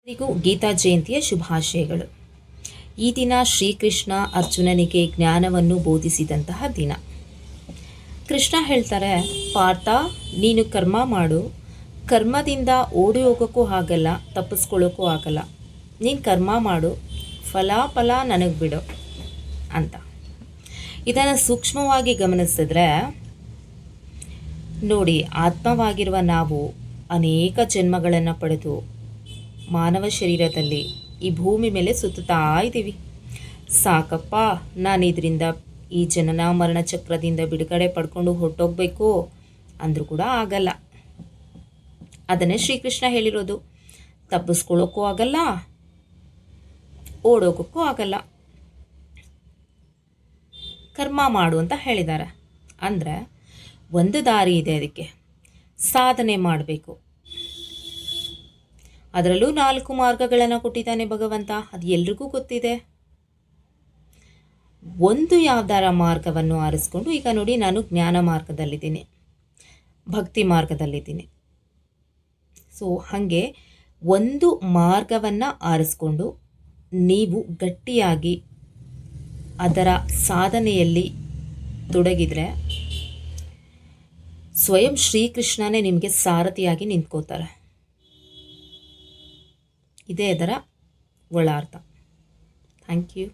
ಎಲ್ಲರಿಗೂ ಗೀತಾ ಜಯಂತಿಯ ಶುಭಾಶಯಗಳು. ಈ ದಿನ ಶ್ರೀಕೃಷ್ಣ ಅರ್ಜುನನಿಗೆ ಜ್ಞಾನವನ್ನು ಬೋಧಿಸಿದಂತಹ ದಿನ. ಕೃಷ್ಣ ಹೇಳ್ತಾರೆ, ಪಾರ್ಥ, ನೀನು ಕರ್ಮ ಮಾಡು, ಕರ್ಮದಿಂದ ಓಡಿ ಹೋಗೋಕ್ಕೂ ಆಗಲ್ಲ, ತಪ್ಪಿಸ್ಕೊಳ್ಳೋಕ್ಕೂ ಆಗಲ್ಲ. ನೀನು ಕರ್ಮ ಮಾಡು, ಫಲ ನನಗೆ ಬಿಡು ಅಂತ. ಇದನ್ನು ಸೂಕ್ಷ್ಮವಾಗಿ ಗಮನಿಸಿದ್ರೆ ನೋಡಿ, ಆತ್ಮವಾಗಿರುವ ನಾವು ಅನೇಕ ಜನ್ಮಗಳನ್ನು ಪಡೆದು ಮಾನವ ಶರೀರದಲ್ಲಿ ಈ ಭೂಮಿ ಮೇಲೆ ಸುತ್ತುತ್ತಾ ಇದ್ದೀವಿ. ಸಾಕಪ್ಪ, ನಾನು ಇದರಿಂದ ಈ ಜನನ ಮರಣ ಚಕ್ರದಿಂದ ಬಿಡುಗಡೆ ಪಡ್ಕೊಂಡು ಹೊರಟೋಗ್ಬೇಕು ಅಂದರೂ ಕೂಡ ಆಗಲ್ಲ. ಅದನ್ನೇ ಶ್ರೀಕೃಷ್ಣ ಹೇಳಿರೋದು, ತಪ್ಪಿಸ್ಕೊಳ್ಳೋಕ್ಕೂ ಆಗಲ್ಲ, ಓಡೋಗೋಕ್ಕೂ ಆಗಲ್ಲ, ಕರ್ಮ ಮಾಡು ಅಂತ ಹೇಳಿದ್ದಾರೆ. ಅಂದರೆ ಒಂದು ದಾರಿ ಇದೆ, ಅದಕ್ಕೆ ಸಾಧನೆ ಮಾಡಬೇಕು. ಅದರಲ್ಲೂ 4 ಮಾರ್ಗಗಳನ್ನು ಕೊಟ್ಟಿದ್ದಾನೆ ಭಗವಂತ, ಅದು ಎಲ್ರಿಗೂ ಗೊತ್ತಿದೆ. ಒಂದು ಯಾವ್ದಾರ ಮಾರ್ಗವನ್ನು ಆರಿಸ್ಕೊಂಡು, ಈಗ ನೋಡಿ, ನಾನು ಜ್ಞಾನ ಮಾರ್ಗದಲ್ಲಿದ್ದೀನಿ, ಭಕ್ತಿ ಮಾರ್ಗದಲ್ಲಿದ್ದೀನಿ. ಸೊ ಹಾಗೆ ಒಂದು ಮಾರ್ಗವನ್ನು ಆರಿಸ್ಕೊಂಡು ನೀವು ಗಟ್ಟಿಯಾಗಿ ಅದರ ಸಾಧನೆಯಲ್ಲಿ ತೊಡಗಿದರೆ ಸ್ವಯಂ ಶ್ರೀಕೃಷ್ಣನೇ ನಿಮಗೆ ಸಾರಥಿಯಾಗಿ ನಿಂತ್ಕೋತಾರೆ. ಇದೇ ಅದರ ಒಳ ಅರ್ಥ. Thank you.